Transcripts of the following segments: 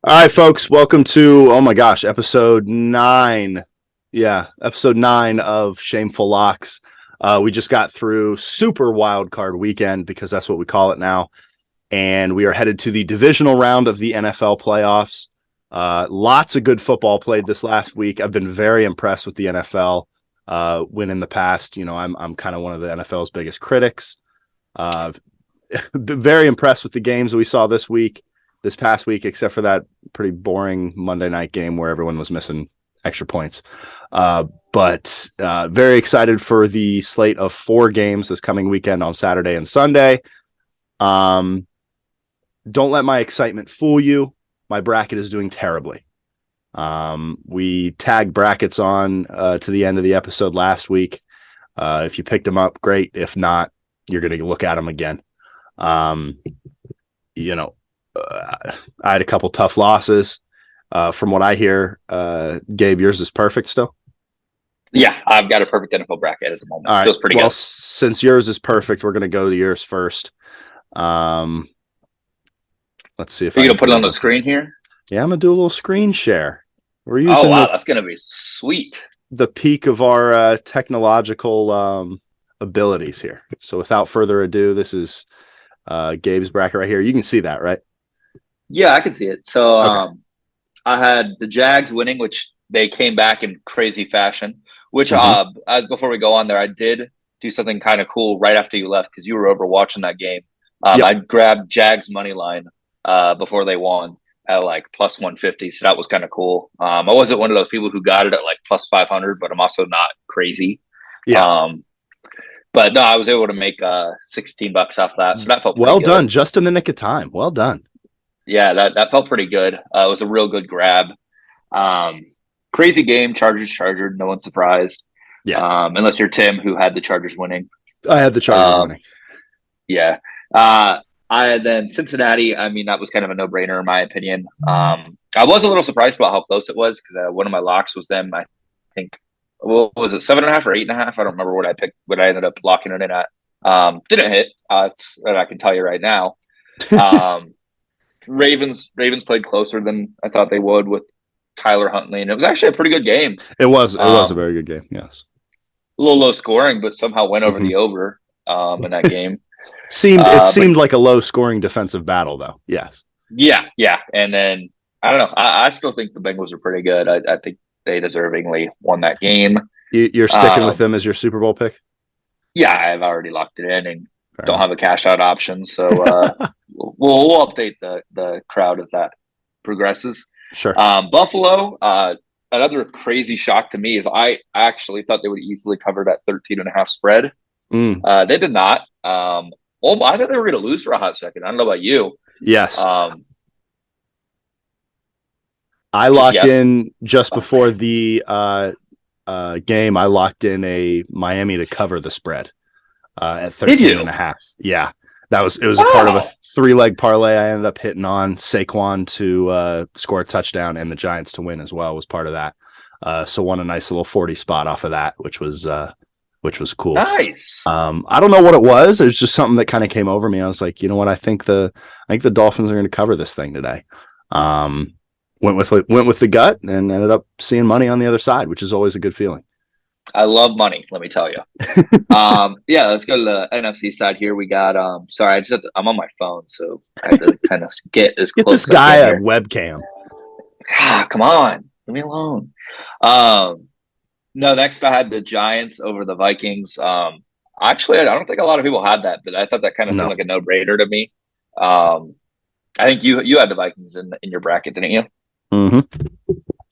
All right, folks, welcome to, oh my gosh, episode 9. Yeah, episode 9 of Shame-Ful Locks. We just got through Super Wild Card Weekend, because that's what we call it now. And we are headed to the divisional round of the NFL playoffs. Lots of good football played this last week. I've been very impressed with the NFL. When in the past, I'm kind of one of the NFL's biggest critics. Been very impressed with the games that we saw this past week, except for that pretty boring Monday night game where everyone was missing extra points. But very excited for the slate of 4 games this coming weekend on Saturday and Sunday. Don't let my excitement fool you. My bracket is doing terribly. We tagged brackets on to the end of the episode last week. If you picked them up, great. If not, you're going to look at them again. I had a couple tough losses. From what I hear, Gabe, yours is perfect still? Yeah, I've got a perfect NFL bracket at the moment. All right. Feels pretty well, good. Since yours is perfect, we're going to go to yours first. Let's see if Are you going to put it on the screen here? Yeah, I'm going to do a little screen share. We're Oh, using wow, that's going to be sweet. the peak of our technological abilities here. So without further ado, this is Gabe's bracket right here. You can see that, right? Yeah, I can see it. So Okay. I had the Jags winning, which they came back in crazy fashion. Which, before we go on there, I did do something kind of cool right after you left because you were over watching that game. Yep. I grabbed Jags money line before they won at like plus 150. So that was kind of cool. I wasn't one of those people who got it at like plus 500, but I'm also not crazy. Yeah. But no, I was able to make $16 off that. So that felt well good. done. Just in the nick of time. Well done. Yeah, that felt pretty good. It was a real good grab. Crazy game, Chargers, no one's surprised. Yeah. Unless you're Tim, who had the Chargers winning. I had the Chargers winning. Yeah. Then Cincinnati, I mean, that was kind of a no-brainer in my opinion. I was a little surprised about how close it was because one of my locks was them. I think, what was it, 7.5 or 8.5? I don't remember what I picked, what I ended up locking it in at. Didn't hit. That's what I can tell you right now. Ravens played closer than I thought they would with Tyler Huntley, and it was actually a pretty good game. It was a very good game. Yes. A little low scoring, but somehow went over the over in that game. It seemed like a low scoring defensive battle, though. Yes. Yeah. And then I don't know. I still think the Bengals are pretty good. I think they deservingly won that game. You're sticking with them as your Super Bowl pick? Yeah, I've already locked it in and don't have a cash out option. So we'll update the crowd as that progresses. Sure. Buffalo, another crazy shock to me is I actually thought they would easily cover that 13.5 spread. They did not. I thought they were going to lose for a hot second. I don't know about you. Yes. I locked in just before the game. I locked in a Miami to cover the spread at 13.5. Yeah. It was a part of a 3-leg parlay I ended up hitting on. Saquon to score a touchdown and the Giants to win as well was part of that. So won a nice little 40 spot off of that, which was cool. Nice. I don't know what it was. It was just something that kind of came over me. I was like, you know what? I think the Dolphins are going to cover this thing today. Went with the gut and ended up seeing money on the other side, which is always a good feeling. I love money, let me tell you. Yeah, let's go to the NFC side here. We got sorry, I'm on my phone, so I had to kind of get as get close this guy a webcam. Come on, leave me alone. No, next I had the Giants over the Vikings. Actually, I don't think a lot of people had that, but I thought that kind of seemed like a no-brainer to me. I think you had the Vikings in your bracket, didn't you? Mm-hmm.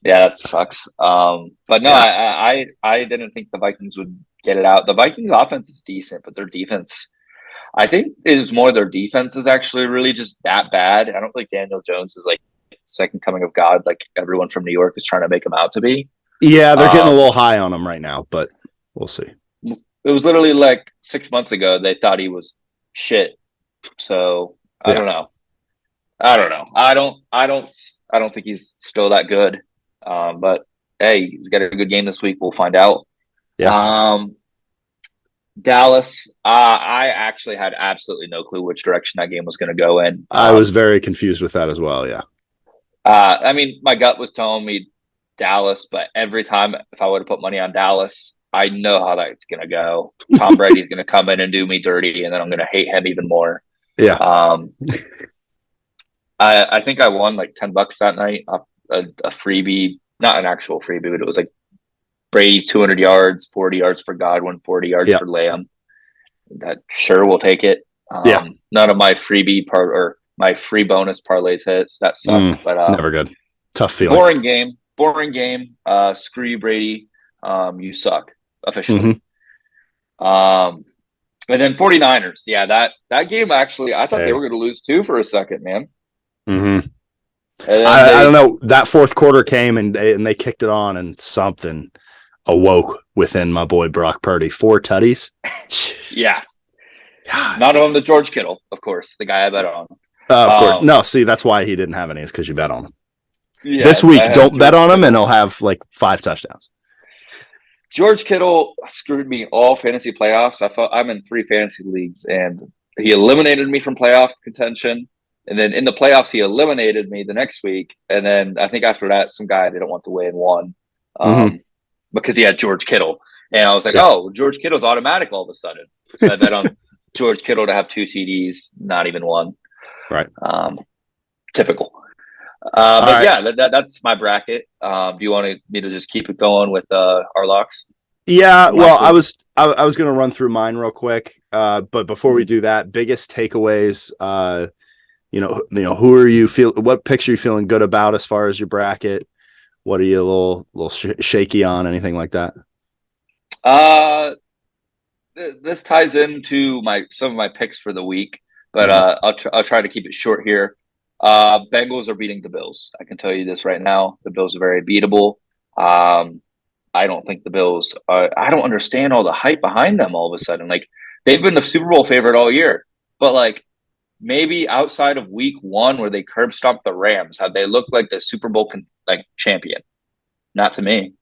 Yeah, that sucks. But no, yeah. I didn't think the Vikings would get it out. The Vikings offense is decent, but their defense, I think it is more their defense is actually really just that bad. I don't think Daniel Jones is like second coming of God, like everyone from New York is trying to make him out to be. Yeah, they're getting a little high on him right now, but we'll see. It was literally like 6 months ago they thought he was shit. So I don't know. I don't think he's still that good. But hey, he's got a good game this week. We'll find out. Yeah. Dallas, I actually had absolutely no clue which direction that game was going to go in. I was very confused with that as well. Yeah. I mean, my gut was telling me Dallas, but every time if I would have put money on Dallas, I know how that's gonna go. Tom Brady's gonna come in and do me dirty, and then I'm gonna hate him even more. Yeah. Um, I think I won like $10 that night, a freebie, not an actual freebie, but it was like Brady 200 yards, 40 yards for Godwin, 40 yards Yeah. for Lamb. That sure will take it. Yeah. None of my freebie part or my free bonus parlays hits. That sucked, but Never good. Tough feeling. boring game. Boring game. Screw you, Brady. You suck officially. And then 49ers. Yeah, that game actually, I thought they were going to lose too for a second, man. Mm-hmm. And I don't know. That fourth quarter came and they kicked it on, and something awoke within my boy Brock Purdy. 4 tutties. Yeah. Not on the George Kittle, of course, the guy I bet on. Of course. No, see, that's why he didn't have any, is because you bet on him. Yeah, this week, don't George bet on him, Kittle. and he'll have like 5 touchdowns. George Kittle screwed me all fantasy playoffs. I'm in 3 fantasy leagues, and he eliminated me from playoff contention. And then in the playoffs, he eliminated me the next week. And then I think after that, some guy I didn't want to win won because he had George Kittle. And I was like, oh, George Kittle's automatic all of a sudden. So I bet on George Kittle to have 2 TDs, not even 1. Right. Typical. But right. Yeah, that's my bracket. Do you want me to just keep it going with our locks? Yeah, well, I was going to run through mine real quick. But before we do that, biggest takeaways, who are you what picks are you feeling good about as far as your bracket? What are you a little shaky on, anything like that? This ties into some of my picks for the week, but I'll try to keep it short here. Bengals are beating the Bills. I can tell you this right now. The Bills are very beatable. I don't think the Bills I don't understand all the hype behind them all of a sudden. Like, they've been the Super Bowl favorite all year, but like maybe outside of week 1 where they curb stomped the Rams, have they looked like the Super Bowl champion? Not to me.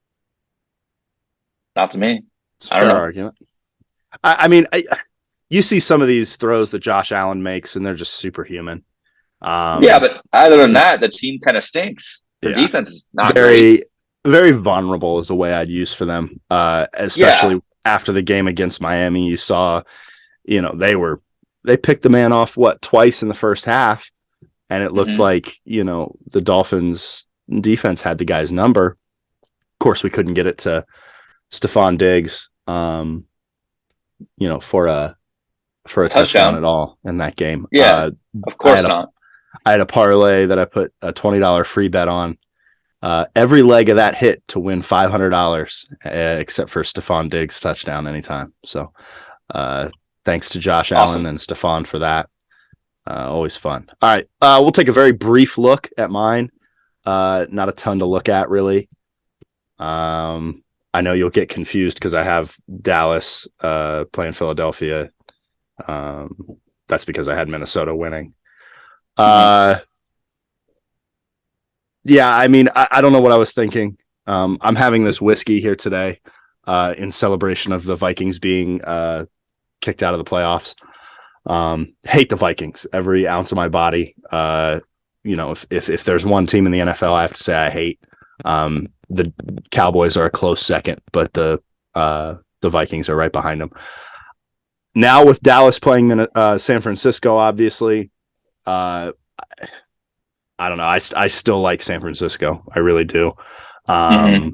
Not to me. It's a fair argument. I mean, you see some of these throws that Josh Allen makes, and they're just superhuman. Yeah, but other than that, the team kind of stinks. Their defense is not great. Very vulnerable is the way I'd use for them, especially after the game against Miami. You saw, they picked the man off twice in the first half, and it looked like the Dolphins defense had the guy's number. Of course, we couldn't get it to Stephon Diggs, for a touchdown at all in that game. Yeah, of course not. I had a parlay that I put a $20 free bet on. Every leg of that hit to win $500, except for Stephon Diggs' touchdown anytime. So thanks to Josh Allen and Stephon for that. Always fun. All right, we'll take a very brief look at mine. Not a ton to look at, really. I know you'll get confused because I have Dallas playing Philadelphia. That's because I had Minnesota winning. Yeah, I mean, I don't know what I was thinking. I'm having this whiskey here today in celebration of the Vikings being kicked out of the playoffs. Hate the Vikings, every ounce of my body. If there's one team in the NFL I have to say I hate, the Cowboys are a close second, but the Vikings are right behind them. Now with Dallas playing San Francisco, obviously, I don't know. I still like San Francisco. I really do. I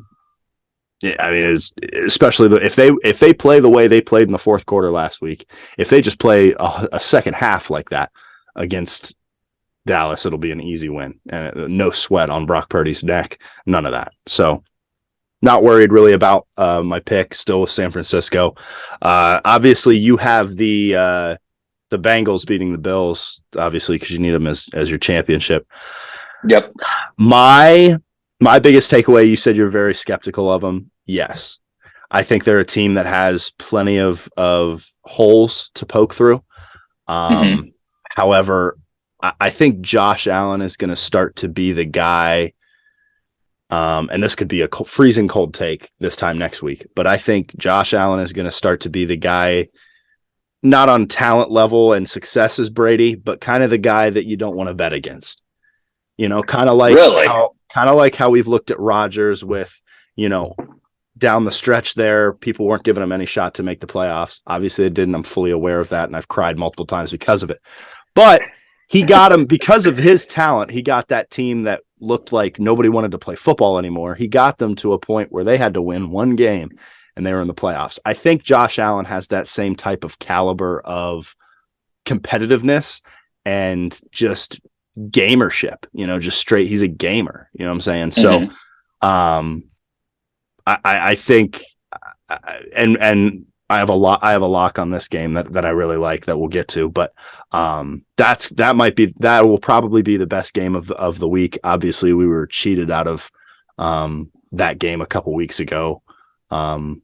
mean, especially if they play the way they played in the fourth quarter last week. If they just play a second half like that against Dallas, it'll be an easy win, and no sweat on Brock Purdy's neck. None of that. So, not worried really about my pick. Still with San Francisco. Obviously, you have the Bengals beating the Bills, obviously, because you need them as your championship. Yep. My biggest takeaway, you said you're very skeptical of them. Yes. I think they're a team that has plenty of holes to poke through. However, I think Josh Allen is going to start to be the guy, and this could be a freezing cold take this time next week, but I think Josh Allen is going to start to be the guy, not on talent level and success as Brady, but kind of the guy that you don't want to bet against. Kind of like Really? how we've looked at Rodgers with, down the stretch there, people weren't giving him any shot to make the playoffs. Obviously they didn't. I'm fully aware of that, and I've cried multiple times because of it. But he got him because of his talent. He got that team that looked like nobody wanted to play football anymore. He got them to a point where they had to win one game and they were in the playoffs. I think Josh Allen has that same type of caliber of competitiveness and just gamership, just straight. He's a gamer, you know what I'm saying? Mm-hmm. So, I think, and I have a lock on this game that I really like that we'll get to, but that will probably be the best game of the week. Obviously we were cheated out of that game a couple weeks ago. There's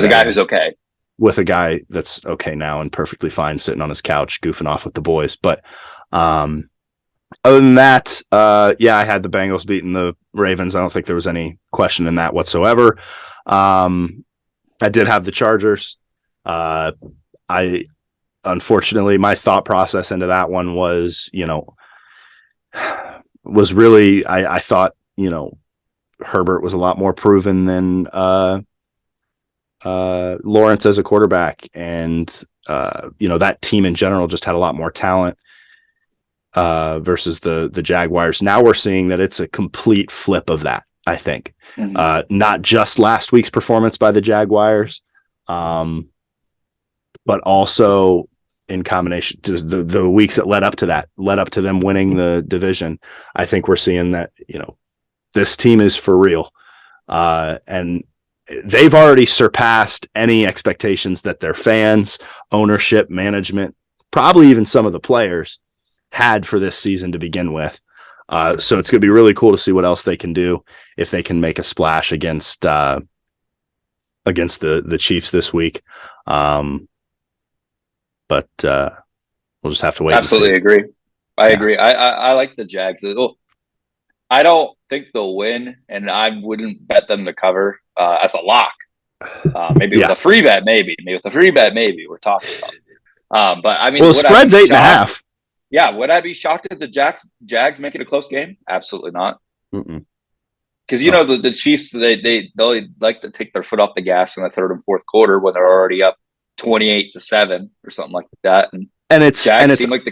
a guy who's okay. With a guy that's okay now and perfectly fine sitting on his couch goofing off with the boys. But other than that, I had the Bengals beating the Ravens. I don't think there was any question in that whatsoever. I did have the Chargers. Unfortunately, my thought process into that one was, really, I thought, Herbert was a lot more proven than Lawrence as a quarterback. And, that team in general just had a lot more talent versus the Jaguars. Now we're seeing that it's a complete flip of that, I think. Mm-hmm. Not just last week's performance by the Jaguars, but also in combination to the weeks that led up to them winning the division. I think we're seeing that, this team is for real. And they've already surpassed any expectations that their fans, ownership, management, probably even some of the players had for this season to begin with. So it's going to be really cool to see what else they can do if they can make a splash against the Chiefs this week. But we'll just have to wait. Absolutely agree. I agree. I like the Jags. I don't think they'll win, and I wouldn't bet them to cover as a lock. Maybe with a free bet, maybe with a free bet, maybe we're talking about. But I mean, the spread's 8.5. Yeah, would I be shocked if the Jags make it a close game? Absolutely not. Because the Chiefs, they like to take their foot off the gas in the third and fourth quarter when they're already up 28-7 or something like that. And Jags seem like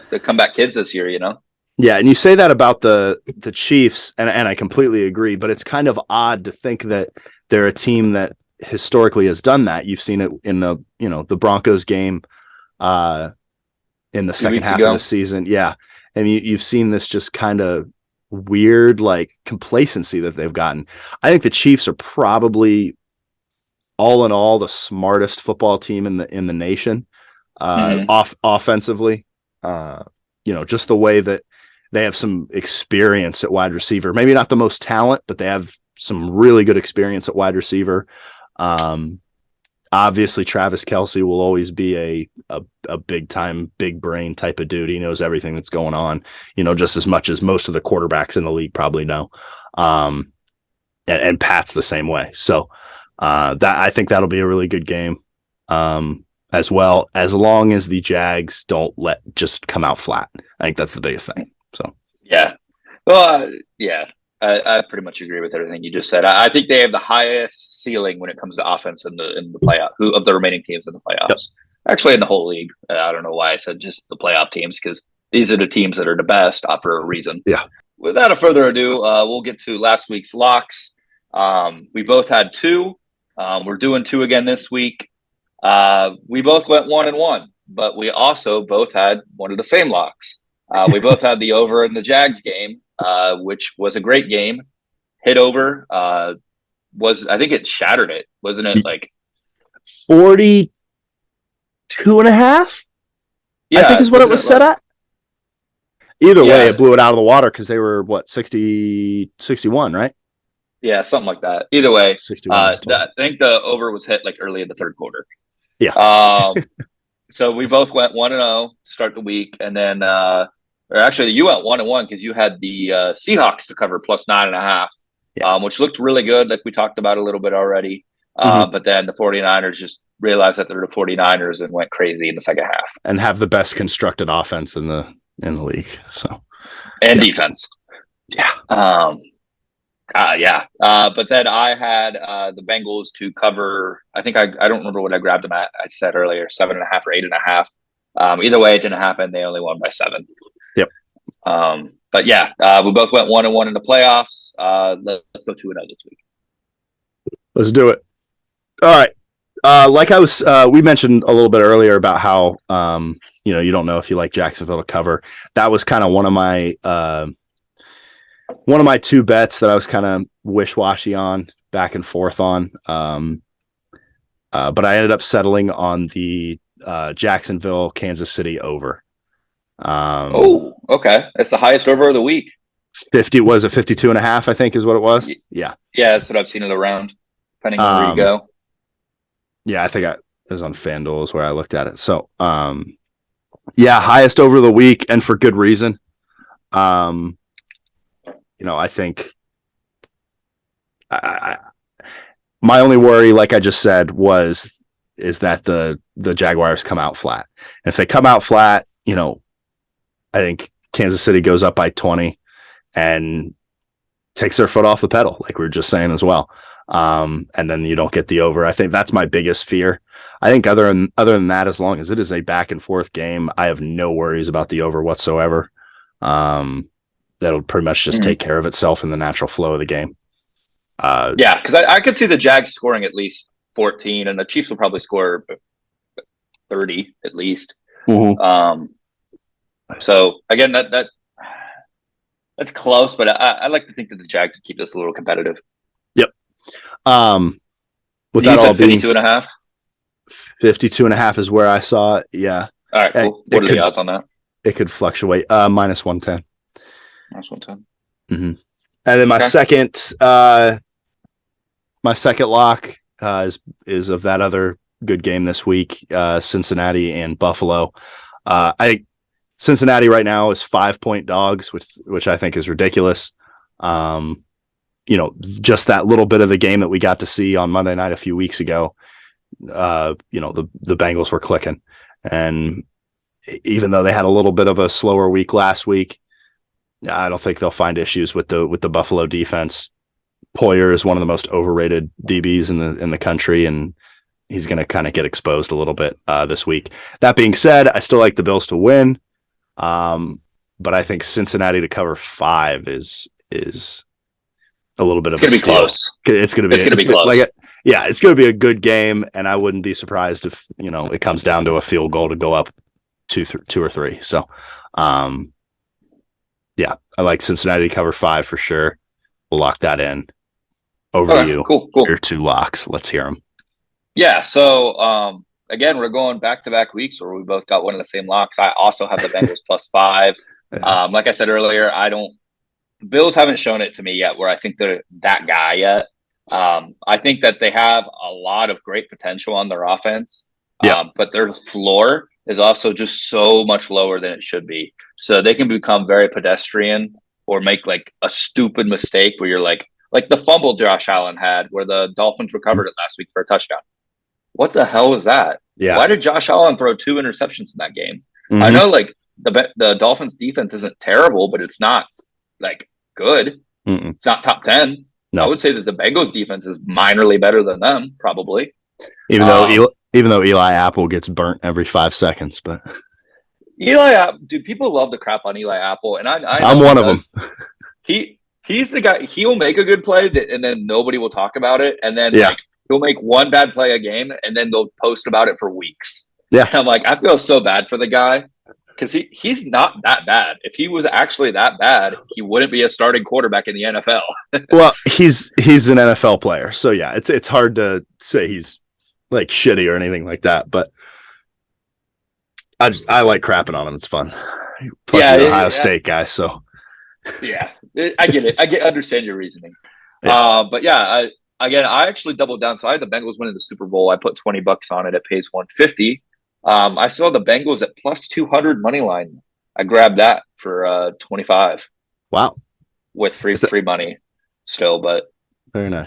the comeback kids this year, Yeah, and you say that about the Chiefs, and I completely agree. But it's kind of odd to think that they're a team that historically has done that. You've seen it in the Broncos game. In the second half of the season. Yeah. And you've seen this just kind of weird, like complacency that they've gotten. I think the Chiefs are probably all in all the smartest football team in the nation, offensively. Just the way that they have some experience at wide receiver, maybe not the most talent, but they have some really good experience at wide receiver. Obviously, Travis Kelce will always be a big time, big brain type of dude. He knows everything that's going on, just as much as most of the quarterbacks in the league probably know. And Pat's the same way. So I think that'll be a really good game as well, as long as the Jags don't just come out flat. I think that's the biggest thing. So yeah, well, I pretty much agree with everything you just said. I think they have the highest ceiling when it comes to offense in the playoff of the remaining teams in the playoffs. Yep. Actually, in the whole league. I don't know why I said just the playoff teams, because these are the teams that are the best for a reason. Yeah. Without further ado, we'll get to last week's locks. We both had 2. We're doing 2 again this week. We both went 1-1, but we also both had one of the same locks. We both had the over in the Jags game, which was a great game. Hit over. I think it shattered it, wasn't it? Like 42.5? Yeah, I think is what it was set at. Either way, it blew it out of the water because they were 61, right? Yeah, something like that. Either way, 61. I think the over was hit like early in the third quarter. Yeah. So we both went 1-0 to start the week, and then or actually you went 1-1 because you had the Seahawks to cover plus 9.5, which looked really good, like we talked about a little bit already. But then the 49ers just realized that they're the 49ers and went crazy in the second half. And have the best constructed offense in the in the league. So and defense. Yeah. But then I had the Bengals to cover. I think I don't remember what I grabbed them at. I said earlier 7.5 or 8.5. Either way, it didn't happen. They only won by 7. Yep. But yeah, we both went 1-1 in the playoffs. Let's go 2-0 this week. Let's do it. All right. We mentioned a little bit earlier about how you don't know if you like Jacksonville to cover. That was kind of one of my 2 bets that I was kind of wish-washy on, back and forth on. But I ended up settling on the Jacksonville, Kansas City over. Okay. That's the highest over of the week. 52.5, I think is what it was. Yeah. Yeah, that's what I've seen it around, depending on where you go. Yeah, I think it was on FanDuel is where I looked at it. So, highest over of the week, and for good reason. I think my only worry, like I just said, is that the Jaguars come out flat. And if they come out flat, I think Kansas City goes up by 20 and takes their foot off the pedal, like we were just saying as well. And then you don't get the over. I think that's my biggest fear. I think other than that, as long as it is a back and forth game, I have no worries about the over whatsoever. That'll pretty much just take care of itself in the natural flow of the game. Because I could see the Jags scoring at least 14, and the Chiefs will probably score 30 at least. Mm-hmm. So again, that's close, but I like to think that the Jags keep this a little competitive. Yep. With you that all being 52.5? 52.5 is where I saw it. Yeah. All right. Cool. What are the odds on that? It could fluctuate. -110. -110. Mm-hmm. And then my second lock is of that other good game this week, Cincinnati and Buffalo. Cincinnati right now is 5-point dogs, which I think is ridiculous. Just that little bit of the game that we got to see on Monday night a few weeks ago, the Bengals were clicking. And even though they had a little bit of a slower week last week, I don't think they'll find issues with the Buffalo defense. Poyer is one of the most overrated DBs in the country, and he's going to kind of get exposed a little bit this week. That being said, I still like the Bills to win, but I think Cincinnati to cover 5 is a little bit of a steal. It's going to be close. It's going to be a good game, and I wouldn't be surprised if it comes down to a field goal to go up 2 or 3. So, I like Cincinnati to cover 5 for sure. We'll lock that in. Over to you. Cool. Your 2 locks. Let's hear them. Yeah. So, again, we're going back-to-back weeks where we both got one of the same locks. I also have the Bengals +5. Like I said earlier, the Bills haven't shown it to me yet where I think they're that guy yet. I think that they have a lot of great potential on their offense, but their floor is also just so much lower than it should be. So they can become very pedestrian or make like a stupid mistake where you're like the fumble Josh Allen had where the Dolphins recovered it last week for a touchdown. What the hell was that? Yeah. Why did Josh Allen throw 2 interceptions in that game? Mm-hmm. I know like the Dolphins defense isn't terrible, but it's not like good. Mm-mm. It's not top 10. No. I would say that the Bengals defense is minorly better than them, probably. Even though Eli Apple gets burnt every 5 seconds, but people love the crap on Eli Apple, and I'm one of them. He's the guy. He'll make a good play, and then nobody will talk about it, and then he'll make one bad play a game, and then they'll post about it for weeks. Yeah, and I'm like, I feel so bad for the guy because he's not that bad. If he was actually that bad, he wouldn't be a starting quarterback in the NFL. Well, he's an NFL player, so yeah, it's hard to say he's like shitty or anything like that, but I like crapping on him. It's fun. Plus, he's an Ohio State guy, so yeah, I get it. Understand your reasoning. But yeah, I actually doubled down. So I had the Bengals winning the Super Bowl. I put $20 on it. It pays 150. I saw the Bengals at +200 money line. I grabbed that for 25. Wow, with free money still, but very nice.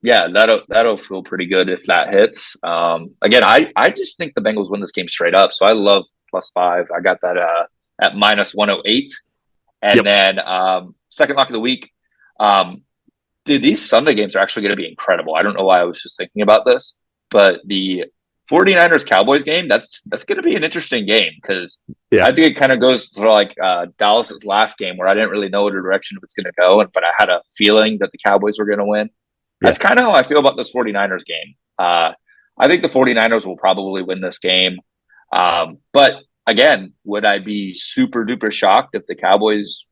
That'll feel pretty good if that hits. Again, I just think the Bengals win this game straight up. So I love +5. I got that at minus 108. And then second lock of the week. Dude, these Sunday games are actually going to be incredible. I don't know why I was just thinking about this, but the 49ers Cowboys game, that's going to be an interesting game because I think it kind of goes to like Dallas's last game where I didn't really know what direction it was going to go, but I had a feeling that the Cowboys were going to win. That's kind of how I feel about this 49ers game. I think the 49ers will probably win this game. But again, would I be super duper shocked if the Cowboys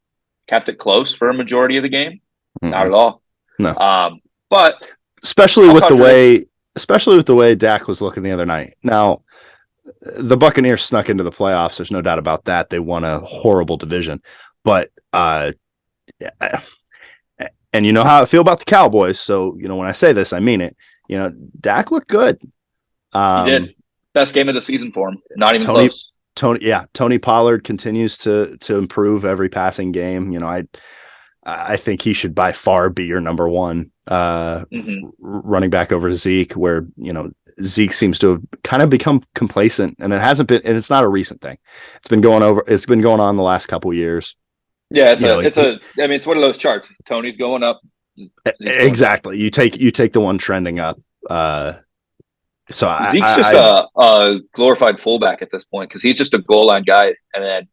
kept it close for a majority of the game? Not at all. No. But especially with the way Dak was looking the other night. Now, the Buccaneers snuck into the playoffs. There's no doubt about that. They won a horrible division. But and you know how I feel about the Cowboys. So, when I say this, I mean it. Dak looked good. He did. Best game of the season for him. Not even close. Tony Pollard continues to improve every passing game. I think he should by far be your number one running back over Zeke, where Zeke seems to have kind of become complacent, and it hasn't been, and it's not a recent thing. It's been going on the last couple of years. Yeah, it's one of those charts. Tony's going up. Exactly. You take the one trending up. So Zeke's just a glorified fullback at this point because he's just a goal line guy and then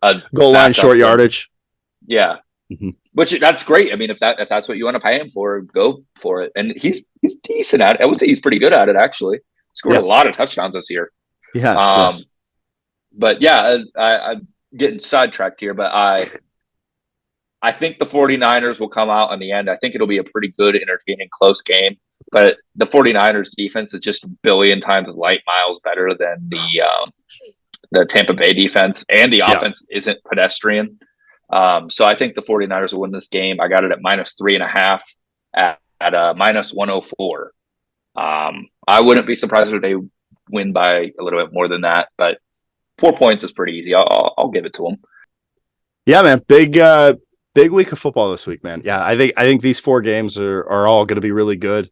a goal line short yardage. Yeah. Which that's great. I mean, if that's what you want to pay him for, go for it. And he's decent at it. I would say he's pretty good at it, actually. Scored a lot of touchdowns this year. Yes. But yeah, I'm getting sidetracked here, but I think the 49ers will come out in the end. I think it'll be a pretty good, entertaining, close game. But the 49ers defense is just a billion times light miles better than the Tampa Bay defense, and the offense isn't pedestrian. So I think the 49ers will win this game. I got it at minus 3.5 at minus 104. I wouldn't be surprised if they win by a little bit more than that, but 4 points is pretty easy. I'll give it to them. Yeah, man. Big week of football this week, man. Yeah, I think these 4 games are all going to be really good.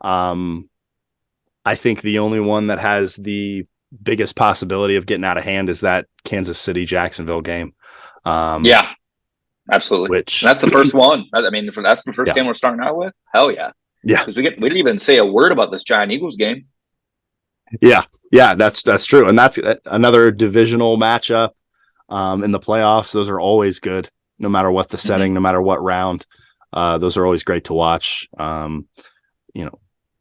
I think the only one that has the biggest possibility of getting out of hand is that Kansas City Jacksonville game. Yeah, absolutely. That's the first one. I mean, that's the first game we're starting out with. Hell yeah. Yeah. Because we didn't even say a word about this Giant Eagles game. Yeah. That's true. And that's another divisional matchup in the playoffs. Those are always good, no matter what the setting, no matter what round. Those are always great to watch.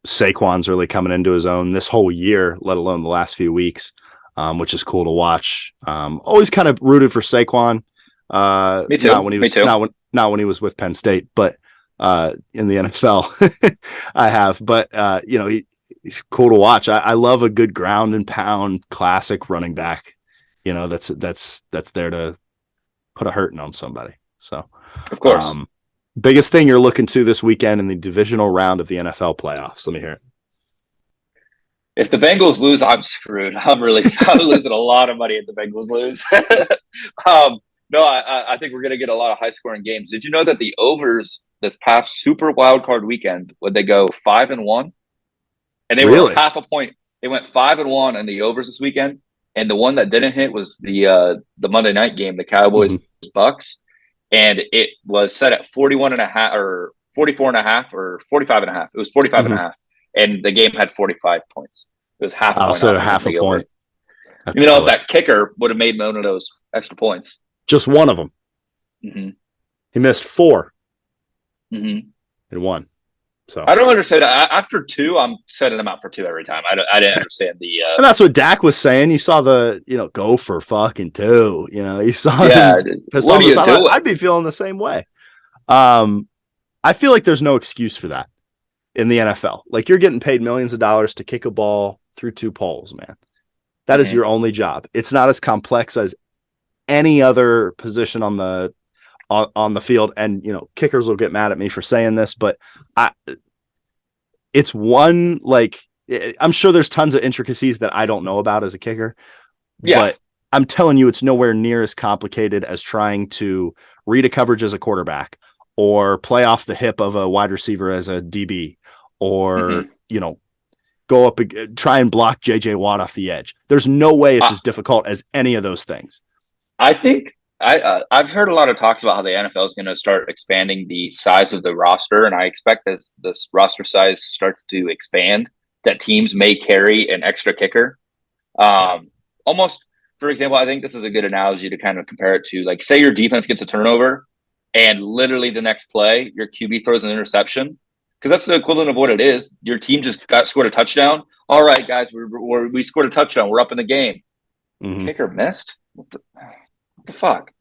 Saquon's really coming into his own this whole year, let alone the last few weeks, which is cool to watch. Always kind of rooted for Saquon. Me too. Not when he was with Penn State, but in the NFL, I have. But he's cool to watch. I love a good ground and pound classic running back. That's there to put a hurting on somebody. So, of course. Biggest thing you're looking to this weekend in the divisional round of the NFL playoffs? Let me hear it. If the Bengals lose, I'm screwed. I'm losing a lot of money if the Bengals lose. No, I think we're going to get a lot of high scoring games. Did you know that the overs this past Super Wild Card weekend, would they go 5-1? And they were half a point. They went 5-1 in the overs this weekend. And the one that didn't hit was the Monday night game, the Cowboys Bucks. And it was set at 41.5 or 44.5 or 45.5. It was 45.5. And the game had 45 points. It was half a point. So half a point. If that kicker would have made one of those extra points. Just one of them. He missed 4 and 1. So I don't understand. After 2, I'm setting them out for 2 every time. I didn't understand the. And that's what Dak was saying. You saw the go for fucking 2. You saw. Yeah. What are you doing? I'd be feeling the same way. I feel like there's no excuse for that in the NFL. Like, you're getting paid millions of dollars to kick a ball through 2 poles, man. That is your only job. It's not as complex as any other position on the field. And kickers will get mad at me for saying this, but it's one, like, I'm sure there's tons of intricacies that I don't know about as a kicker, but I'm telling you, it's nowhere near as complicated as trying to read a coverage as a quarterback, or play off the hip of a wide receiver as a DB, or go up try and block JJ Watt off the edge. There's no way it's as difficult as any of those things. I think I've heard a lot of talks about how the NFL is going to start expanding the size of the roster, and I expect as this roster size starts to expand, that teams may carry an extra kicker. Yeah. Almost, for example, I think this is a good analogy to kind of compare it to, like, say your defense gets a turnover, and literally the next play your QB throws an interception, because that's the equivalent of what it is. Your team just got scored a touchdown. All right, guys, we scored a touchdown. We're up in the game. Mm-hmm. Kicker missed. What the fuck?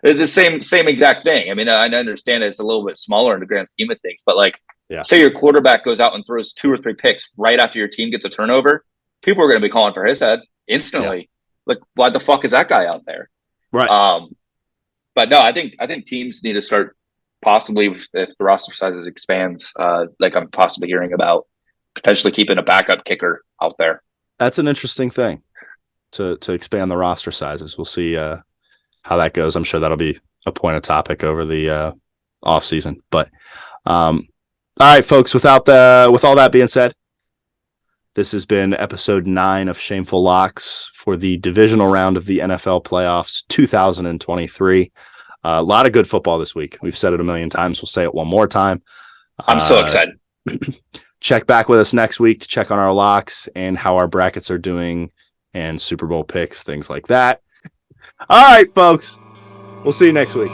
The same exact thing. I mean, I understand it's a little bit smaller in the grand scheme of things, but like, Yeah. say your quarterback goes out and throws 2 or 3 picks right after your team gets a turnover, people are going to be calling for his head instantly. Yeah. Like, why the fuck is that guy out there? Right. But no, I think teams need to start, possibly if the roster sizes expands, like I'm possibly hearing about, potentially keeping a backup kicker out there. That's an interesting thing to expand the roster sizes. We'll see how that goes. I'm sure that'll be a point of topic over the off season. But all right, folks, with all that being said, this has been episode 9 of Shame-Ful Locks for the divisional round of the NFL playoffs 2023. A lot of good football this week. We've said it a million times. We'll say it one more time. I'm so excited. Check back with us next week to check on our locks and how our brackets are doing and Super Bowl picks, things like that. All right, folks. We'll see you next week.